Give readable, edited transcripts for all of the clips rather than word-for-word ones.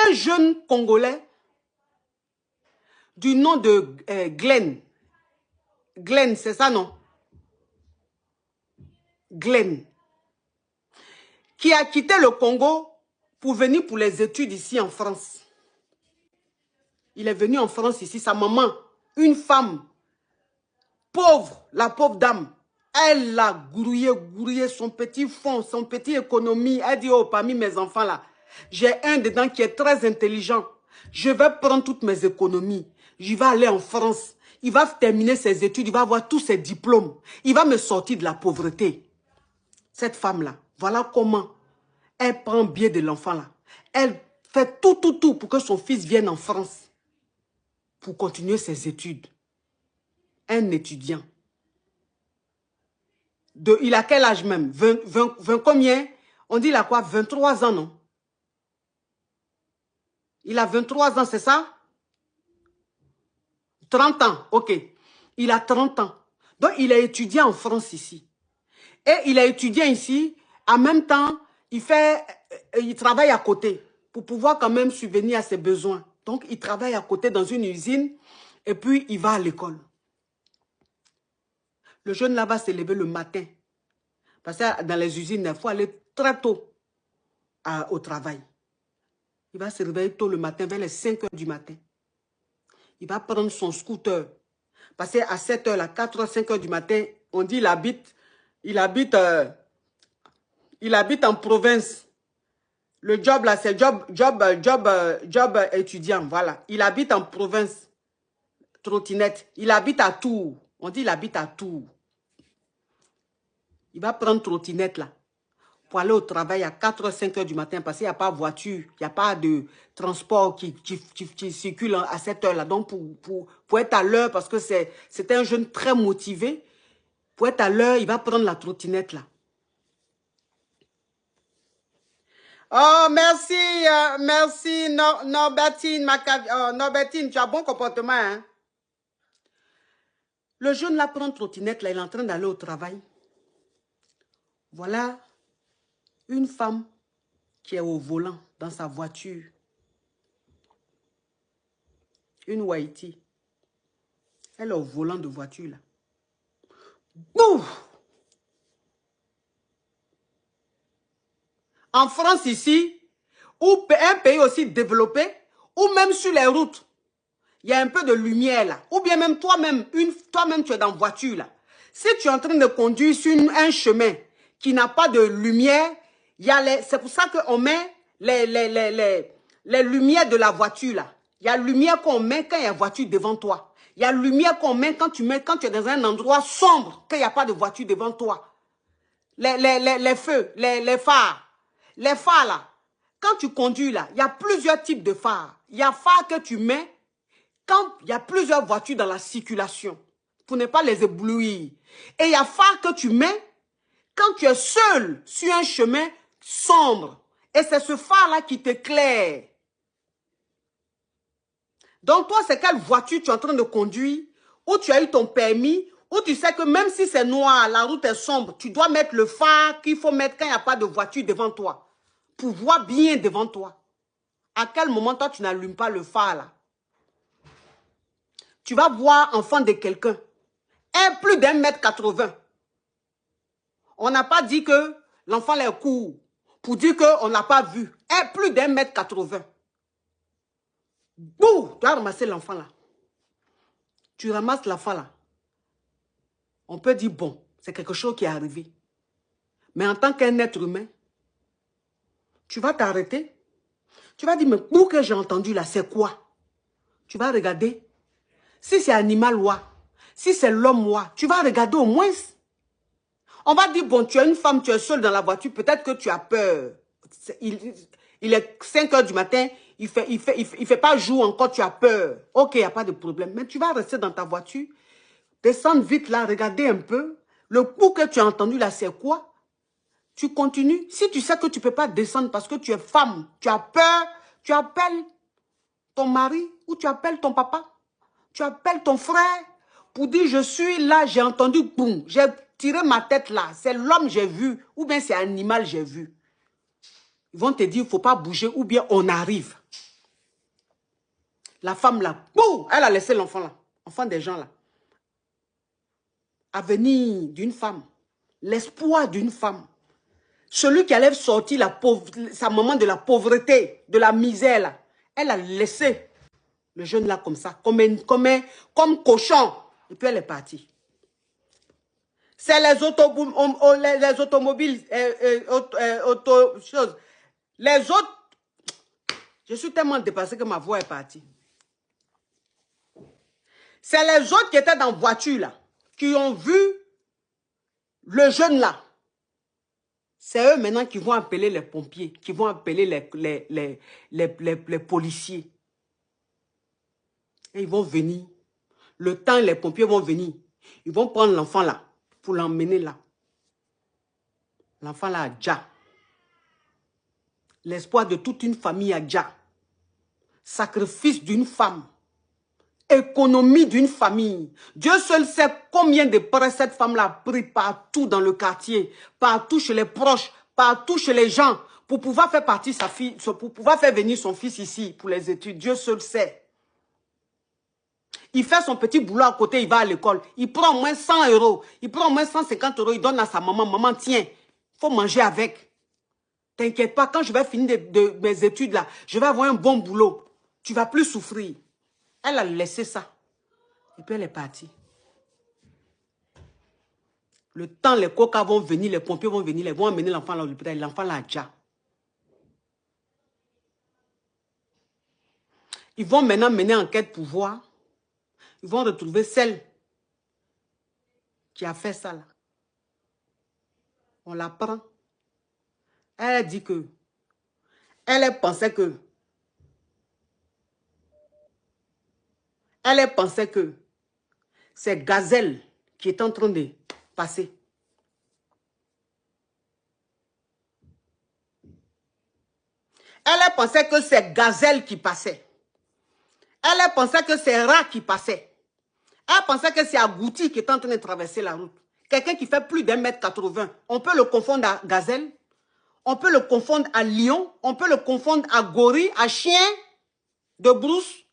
un jeune Congolais du nom de Glenn. Glenn, c'est ça, non? Glenn. Qui a quitté le Congo pour venir pour les études ici en France. Il est venu en France ici, sa maman, une femme pauvre, la pauvre dame, elle l'a grouillé son petit fonds, son petit économie. Elle dit, oh, parmi mes enfants là, j'ai un dedans qui est très intelligent. Je vais prendre toutes mes économies. Je vais aller en France. Il va terminer ses études, il va avoir tous ses diplômes. Il va me sortir de la pauvreté. Cette femme-là, voilà comment elle prend bien de l'enfant là. Elle fait tout pour que son fils vienne en France pour continuer ses études. Un étudiant. Il a quel âge même? 20 combien? On dit il a quoi? 23 ans, non? Il a 23 ans, c'est ça? 30 ans, ok. Il a 30 ans. Donc, il est étudiant en France ici. Et il est étudiant ici. En même temps, il travaille à côté pour pouvoir quand même subvenir à ses besoins. Donc, il travaille à côté dans une usine et puis il va à l'école. Le jeune là va se lever le matin. Parce que dans les usines, il faut aller très tôt au travail. Il va se réveiller tôt le matin, vers les 5 heures du matin. Il va prendre son scooter. Parce qu'à 7 heures, 4 heures, 5 heures du matin, on dit il habite en province. Le job là, c'est job étudiant, voilà. Il habite en province. Trottinette. Il habite à Tours. On dit il habite à Tours. Il va prendre trottinette là pour aller au travail à 4 h 5 h du matin parce qu'il n'y a pas de voiture, il n'y a pas de transport qui circule à cette heure là. Donc pour être à l'heure, parce que c'est un jeune très motivé, pour être à l'heure, il va prendre la trottinette là. Oh, merci, merci Norbertine, Norbertine, tu as bon comportement, hein? Le jeune là prend trottinette là, il est en train d'aller au travail. Voilà une femme qui est au volant dans sa voiture. Une Wahiti. Elle est au volant de voiture là. Bouf! En France ici, ou un pays aussi développé, ou même sur les routes, il y a un peu de lumière là. Ou bien même toi-même, tu es dans la voiture là. Si tu es en train de conduire sur un chemin qui n'a pas de lumière, c'est pour ça qu'on met les lumières de la voiture là. Il y a la lumière qu'on met quand il y a une voiture devant toi. Il y a la lumière qu'on met quand tu es dans un endroit sombre, quand il n'y a pas de voiture devant toi. Les feux, les phares. Les phares là, quand tu conduis là, il y a plusieurs types de phares. Il y a phares que tu mets quand il y a plusieurs voitures dans la circulation, pour ne pas les éblouir. Et il y a phares que tu mets quand tu es seul sur un chemin sombre. Et c'est ce phare-là qui t'éclaire. Donc toi, c'est quelle voiture tu es en train de conduire, ou tu as eu ton permis, ou tu sais que même si c'est noir, la route est sombre, tu dois mettre le phare qu'il faut mettre quand il n'y a pas de voiture devant toi, pour voir bien devant toi. À quel moment toi, tu n'allumes pas le phare là? Tu vas voir enfant de quelqu'un, plus d'1,80 m. On n'a pas dit que l'enfant est court, pour dire qu'on n'a pas vu. Plus d'1,80 m. Bouh, tu as ramassé l'enfant là. Tu ramasses l'enfant là. On peut dire, bon, c'est quelque chose qui est arrivé. Mais en tant qu'un être humain, tu vas t'arrêter. Tu vas dire, mais où que j'ai entendu là, c'est quoi? Tu vas regarder. Si c'est animal, ouais. Si c'est l'homme, ouais. Tu vas regarder au moins. On va dire, bon, tu es une femme, tu es seule dans la voiture, peut-être que tu as peur. Il est 5 h du matin, il fait pas jour encore, tu as peur. Ok, il n'y a pas de problème. Mais tu vas rester dans ta voiture, descendre vite là, regarder un peu. Le coup que tu as entendu là, c'est quoi? Tu continues. Si tu sais que tu ne peux pas descendre parce que tu es femme, tu as peur, tu appelles ton mari ou tu appelles ton papa. Tu appelles ton frère pour dire, je suis là, j'ai entendu, boum, j'ai tiré ma tête là. C'est l'homme j'ai vu ou bien c'est l'animal j'ai vu. Ils vont te dire, il ne faut pas bouger ou bien on arrive. La femme là, boum, elle a laissé l'enfant là. Enfant des gens là. Avenir d'une femme. L'espoir d'une femme. Celui qui allait sortir sa maman de la pauvreté, de la misère là. Elle a laissé le jeune là comme ça, comme cochon. Et puis elle est partie. C'est les automobiles, choses. Les autres, je suis tellement dépassé que ma voix est partie. C'est les autres qui étaient dans la voiture là, qui ont vu le jeune là. C'est eux maintenant qui vont appeler les pompiers, qui vont appeler les policiers. Et ils vont venir. Le temps, les pompiers vont venir. Ils vont prendre l'enfant là, pour l'emmener là. L'enfant là a déjà. L'espoir de toute une famille a déjà. Sacrifice d'une femme. Économie d'une famille. Dieu seul sait combien de prêts cette femme-là a pris partout dans le quartier, partout chez les proches, partout chez les gens, pour pouvoir faire partir sa fille, pour pouvoir faire venir son fils ici pour les études. Dieu seul sait. Il fait son petit boulot à côté, il va à l'école. Il prend au moins 100 €. Il prend au moins 150 €. Il donne à sa maman. Maman, tiens, il faut manger avec. T'inquiète pas, quand je vais finir de mes études là, je vais avoir un bon boulot. Tu vas plus souffrir. Elle a laissé ça. Et puis elle est partie. Le temps, les coca vont venir, les pompiers vont venir, ils vont emmener l'enfant à l'hôpital. L'enfant l'a déjà. Ils vont maintenant mener enquête pour voir. Ils vont retrouver celle qui a fait ça là. On la prend. Elle a dit que, elle pensait que c'est Gazelle qui est en train de passer. Elle pensait que c'est Gazelle qui passait. Elle pensait que c'est Ra qui passait. Elle pensait que c'est Agouti qui est en train de traverser la route. Quelqu'un qui fait plus d'1,80 m. On peut le confondre à Gazelle. On peut le confondre à lion. On peut le confondre à gorille, à chien de brousse.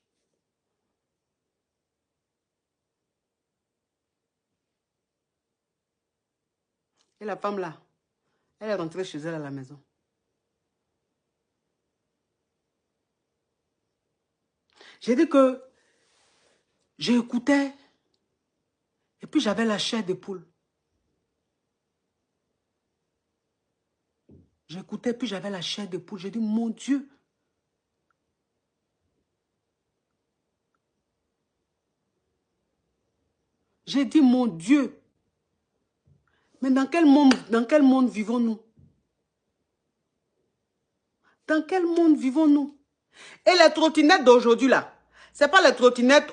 Et la femme là, elle est rentrée chez elle à la maison. J'ai dit que j'écoutais et puis j'avais la chair de poule. J'écoutais puis j'avais la chair de poule. J'ai dit, mon Dieu. J'ai dit, mon Dieu. Mais dans quel monde vivons-nous? Dans quel monde vivons-nous? Et les trottinettes d'aujourd'hui là, ce n'est pas les trottinettes